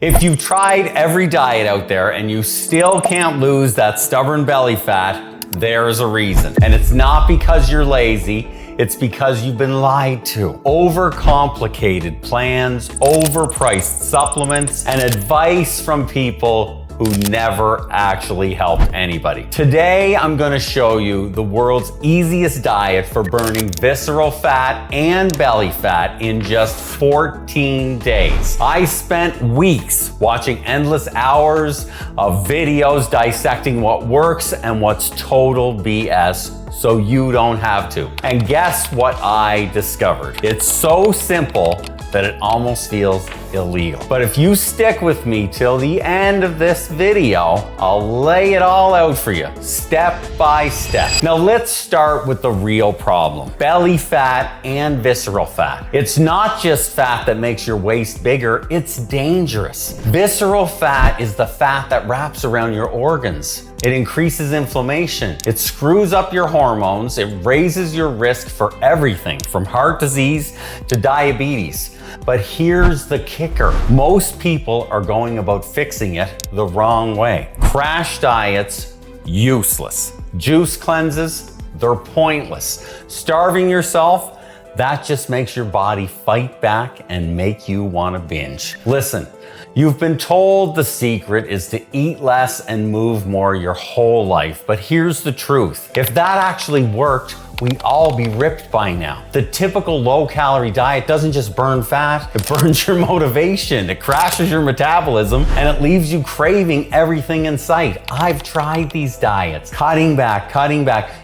If you've tried every diet out there and you still can't lose that stubborn belly fat, there's a reason. And it's not because you're lazy, it's because you've been lied to. Overcomplicated plans, overpriced supplements, and advice from people who never actually helped anybody. Today, I'm gonna show you the world's easiest diet for burning visceral fat and belly fat in just 14 days. I spent weeks watching endless hours of videos dissecting what works and what's total BS, so you don't have to. And guess what I discovered? It's so simple that it almost feels illegal. But if you stick with me till the end of this video, I'll lay it all out for you, step by step. Now let's start with the real problem. Belly fat and visceral fat. It's not just fat that makes your waist bigger, it's dangerous. Visceral fat is the fat that wraps around your organs. It increases inflammation. It screws up your hormones. It raises your risk for everything from heart disease to diabetes. But here's the kicker. Most people are going about fixing it the wrong way. Crash diets, useless. Juice cleanses, they're pointless. Starving yourself, that just makes your body fight back and make you want to binge. Listen, you've been told the secret is to eat less and move more your whole life, but here's the truth. If that actually worked, we'd all be ripped by now. The typical low-calorie diet doesn't just burn fat, it burns your motivation, it crashes your metabolism, and it leaves you craving everything in sight. I've tried these diets. Cutting back.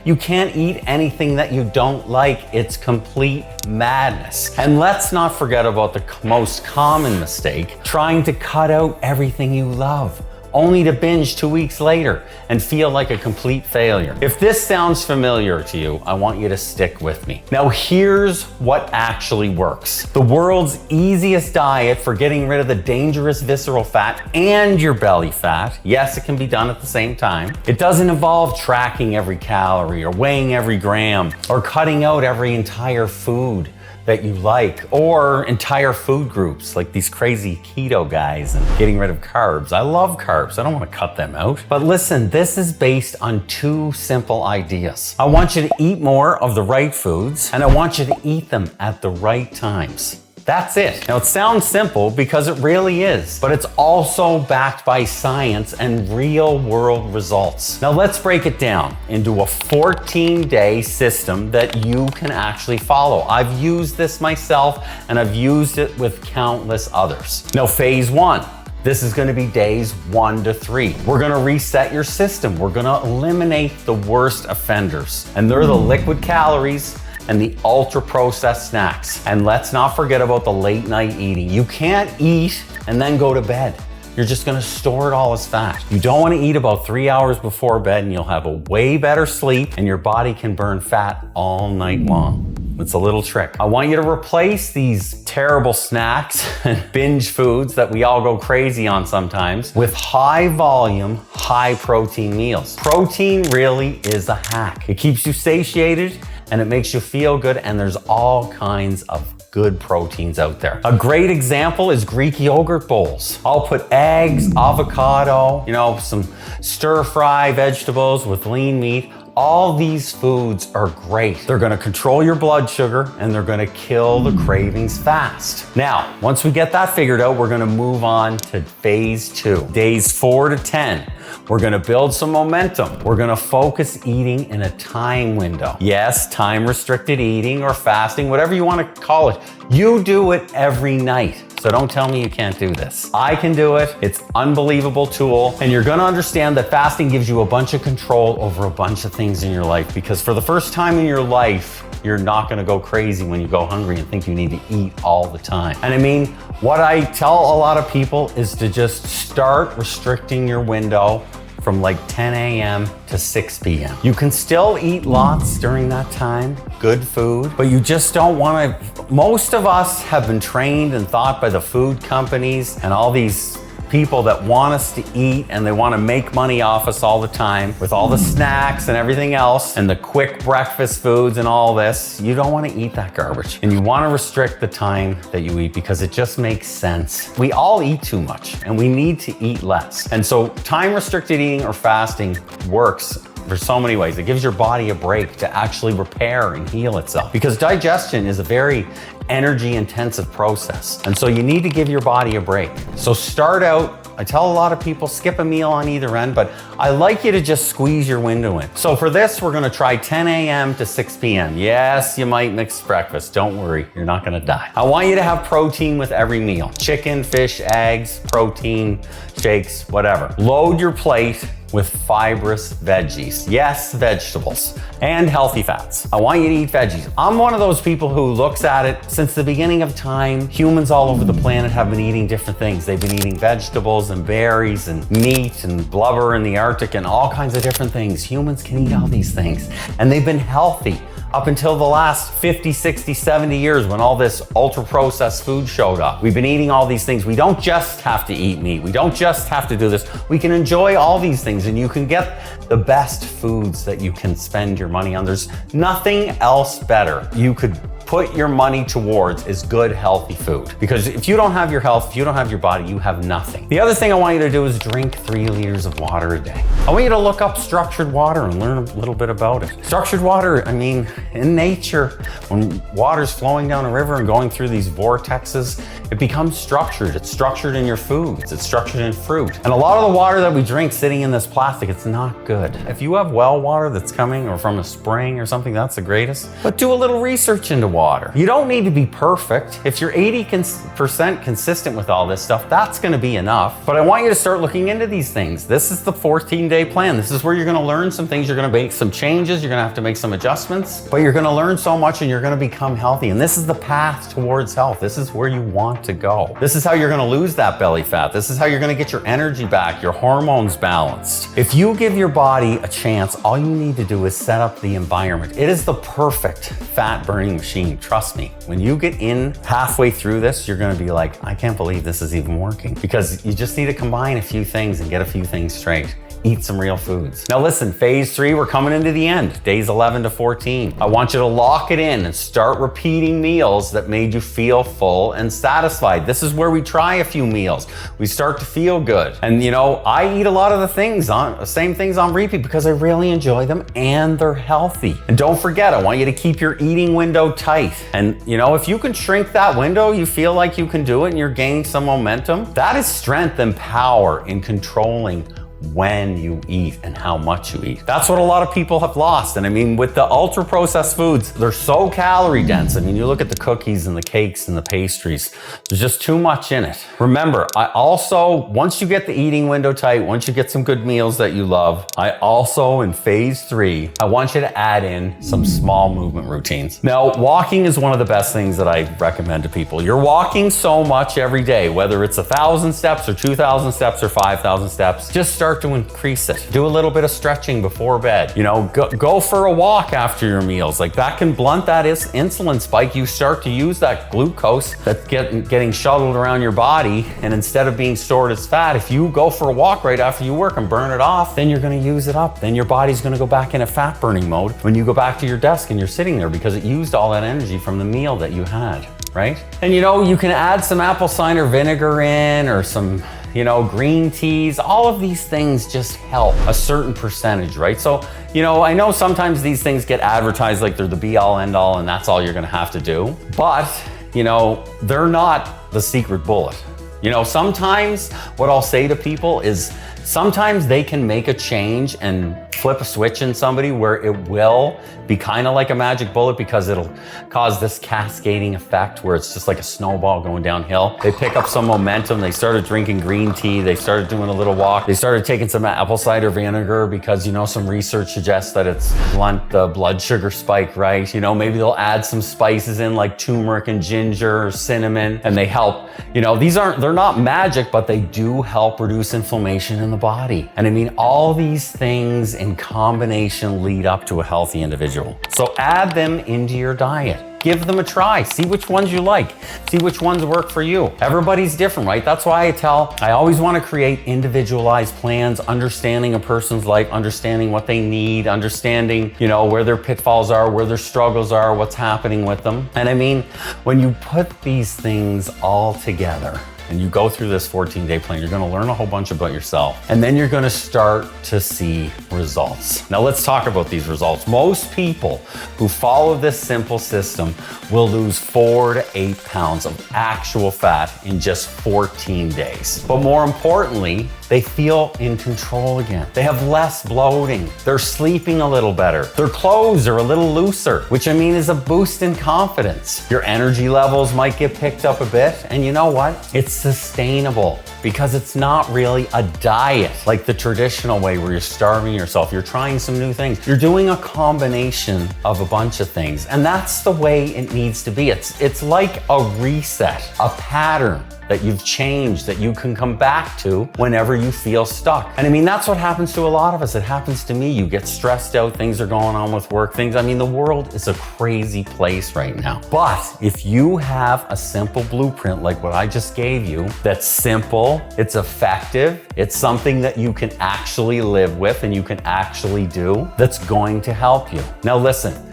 You can't eat anything that you don't like. It's complete madness. And let's not forget about the most common mistake, trying to cut out everything you love, only to binge 2 weeks later and feel like a complete failure. If this sounds familiar to you, I want you to stick with me. Now here's what actually works. The world's easiest diet for getting rid of the dangerous visceral fat and your belly fat. Yes, it can be done at the same time. It doesn't involve tracking every calorie or weighing every gram or cutting out every entire food that you like, or entire food groups like these crazy keto guys and getting rid of carbs. I love carbs, I don't want to cut them out. But listen, this is based on two simple ideas. I want you to eat more of the right foods, and I want you to eat them at the right times. That's it. Now it sounds simple because it really is, but it's also backed by science and real world results. Now let's break it down into a 14-day system that you can actually follow. I've used this myself and I've used it with countless others. Now phase 1. This is gonna be days 1 to 3. We're gonna reset your system. We're gonna eliminate the worst offenders, and they're the liquid calories and the ultra-processed snacks. And let's not forget about the late night eating. You can't eat and then go to bed. You're just gonna store it all as fat. You don't wanna eat about 3 hours before bed, and you'll have a way better sleep and your body can burn fat all night long. It's a little trick. I want you to replace these terrible snacks and binge foods that we all go crazy on sometimes with high volume, high protein meals. Protein really is a hack. It keeps you satiated and it makes you feel good, and there's all kinds of good proteins out there. A great example is Greek yogurt bowls. I'll put eggs, avocado, some stir-fry vegetables with lean meat. All these foods are great. They're gonna control your blood sugar and they're gonna kill the cravings fast. Now, once we get that figured out, we're gonna move on to phase 2, days 4 to 10. We're gonna build some momentum. We're gonna focus eating in a time window. Yes, time restricted eating or fasting, whatever you wanna call it. You do it every night. So don't tell me you can't do this. I can do it. It's an unbelievable tool. And you're gonna understand that fasting gives you a bunch of control over a bunch of things in your life, because for the first time in your life, you're not gonna go crazy when you go hungry and think you need to eat all the time. And I mean, what I tell a lot of people is to just start restricting your window from like 10 a.m. to 6 p.m. You can still eat lots during that time, good food, but you just don't want to. Most of us have been trained and taught by the food companies and all these people that want us to eat and they want to make money off us all the time with all the snacks and everything else and the quick breakfast foods and all this. You don't want to eat that garbage. And you want to restrict the time that you eat because it just makes sense. We all eat too much and we need to eat less. And so time restricted eating or fasting works for so many ways. It gives your body a break to actually repair and heal itself because digestion is a very energy intensive process. And so you need to give your body a break. So start out, I tell a lot of people skip a meal on either end, but I like you to just squeeze your window in. So for this, we're gonna try 10 a.m. to 6 p.m. Yes, you might mix breakfast. Don't worry, you're not gonna die. I want you to have protein with every meal. Chicken, fish, eggs, protein, shakes, whatever. Load your plate with fibrous veggies. Yes, vegetables and healthy fats. I want you to eat veggies. I'm one of those people who looks at it since the beginning of time. Humans all over the planet have been eating different things. They've been eating vegetables and berries and meat and blubber in the Arctic and all kinds of different things. Humans can eat all these things and they've been healthy up until the last 50, 60, 70 years when all this ultra processed food showed up. We've been eating all these things. We don't just have to eat meat. We don't just have to do this. We can enjoy all these things and you can get the best foods that you can spend your money on. There's nothing else better you could put your money towards is good, healthy food. Because if you don't have your health, if you don't have your body, you have nothing. The other thing I want you to do is drink 3 liters of water a day. I want you to look up structured water and learn a little bit about it. Structured water, I mean, in nature, when water's flowing down a river and going through these vortexes, it becomes structured. It's structured in your foods. It's structured in fruit. And a lot of the water that we drink sitting in this plastic, it's not good. If you have well water that's coming or from a spring or something, that's the greatest. But do a little research into water. You don't need to be perfect. If you're 80% consistent with all this stuff, that's gonna be enough. But I want you to start looking into these things. This is the 14-day plan. This is where you're gonna learn some things. You're gonna make some changes. You're gonna have to make some adjustments, but you're gonna learn so much and you're gonna become healthy. And this is the path towards health. This is where you want to go. This is how you're gonna lose that belly fat. This is how you're gonna get your energy back, your hormones balanced. If you give your body a chance, all you need to do is set up the environment. It is the perfect fat burning machine. Trust me, when you get in halfway through this, you're gonna be like, I can't believe this is even working. Because you just need to combine a few things and get a few things straight. Eat some real foods. Now listen, phase 3, we're coming into the end, days 11 to 14. I want you to lock it in and start repeating meals that made you feel full and satisfied. This is where we try a few meals. We start to feel good. And you know, I eat a lot of the same things on repeat because I really enjoy them and they're healthy. And don't forget, I want you to keep your eating window tight. And you know, if you can shrink that window, you feel like you can do it and you're gaining some momentum, that is strength and power in controlling when you eat and how much you eat. That's what a lot of people have lost. And I mean, with the ultra processed foods, they're so calorie dense. I mean, you look at the cookies and the cakes and the pastries, there's just too much in it. Remember, I also, once you get the eating window tight, once you get some good meals that you love, I also, in phase 3, I want you to add in some small movement routines. Now, walking is one of the best things that I recommend to people. You're walking so much every day, whether it's 1,000 steps or 2,000 steps or 5,000 steps, just start to increase it. Do a little bit of stretching before bed. You know, go for a walk after your meals. Like that can blunt that insulin spike. You start to use that glucose that's getting shuttled around your body, and instead of being stored as fat, if you go for a walk right after you work and burn it off, then you're gonna use it up. Then your body's gonna go back in a fat burning mode when you go back to your desk and you're sitting there because it used all that energy from the meal that you had, right? And you know, you can add some apple cider vinegar in or some, you know, green teas. All of these things just help a certain percentage, right? So, you know, I know sometimes these things get advertised like they're the be all end all and that's all you're gonna have to do. But, you know, they're not the secret bullet. You know, sometimes what I'll say to people is sometimes they can make a change and flip a switch in somebody where it will be kind of like a magic bullet because it'll cause this cascading effect where it's just like a snowball going downhill. They pick up some momentum. They started drinking green tea. They started doing a little walk. They started taking some apple cider vinegar because, you know, some research suggests that it's blunt the blood sugar spike, right? You know, maybe they'll add some spices in like turmeric and ginger or cinnamon and they help. You know, they're not magic, but they do help reduce inflammation in the body. And I mean, all these things in combination lead up to a healthy individual. So add them into your diet. give them a try. See which ones you like. See which ones work for you. Everybody's different, right? That's why I always want to create individualized plans, understanding a person's life, understanding what they need, understanding, where their pitfalls are, where their struggles are, what's happening with them. And I mean, when you put these things all together, and you go through this 14-day plan, you're gonna learn a whole bunch about yourself. And then you're gonna start to see results. Now let's talk about these results. Most people who follow this simple system will lose 4 to 8 pounds of actual fat in just 14 days. But more importantly, they feel in control again. They have less bloating. They're sleeping a little better. Their clothes are a little looser, which I mean is a boost in confidence. Your energy levels might get picked up a bit. And you know what? It's sustainable because it's not really a diet like the traditional way where you're starving yourself. You're trying some new things. You're doing a combination of a bunch of things. And that's the way it needs to be. It's like a reset, a pattern that you've changed, that you can come back to whenever you feel stuck. And I mean, that's what happens to a lot of us. It happens to me. You get stressed out, things are going on with work, the world is a crazy place right now. But if you have a simple blueprint like what I just gave you, that's simple, it's effective, it's something that you can actually live with and you can actually do, that's going to help you. Now listen,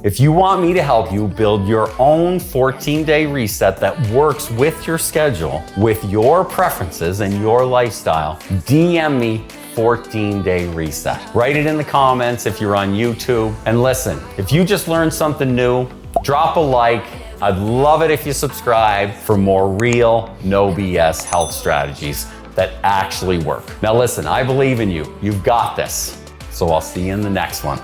if you want me to help you build your own 14-day reset that works with your schedule, with your preferences and your lifestyle, DM me 14-day reset. Write it in the comments if you're on YouTube. And listen, if you just learned something new, drop a like. I'd love it if you subscribe for more real, no BS health strategies that actually work. Now listen, I believe in you. You've got this. So I'll see you in the next one.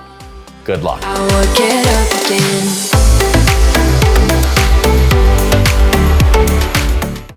Good luck. I will get up again.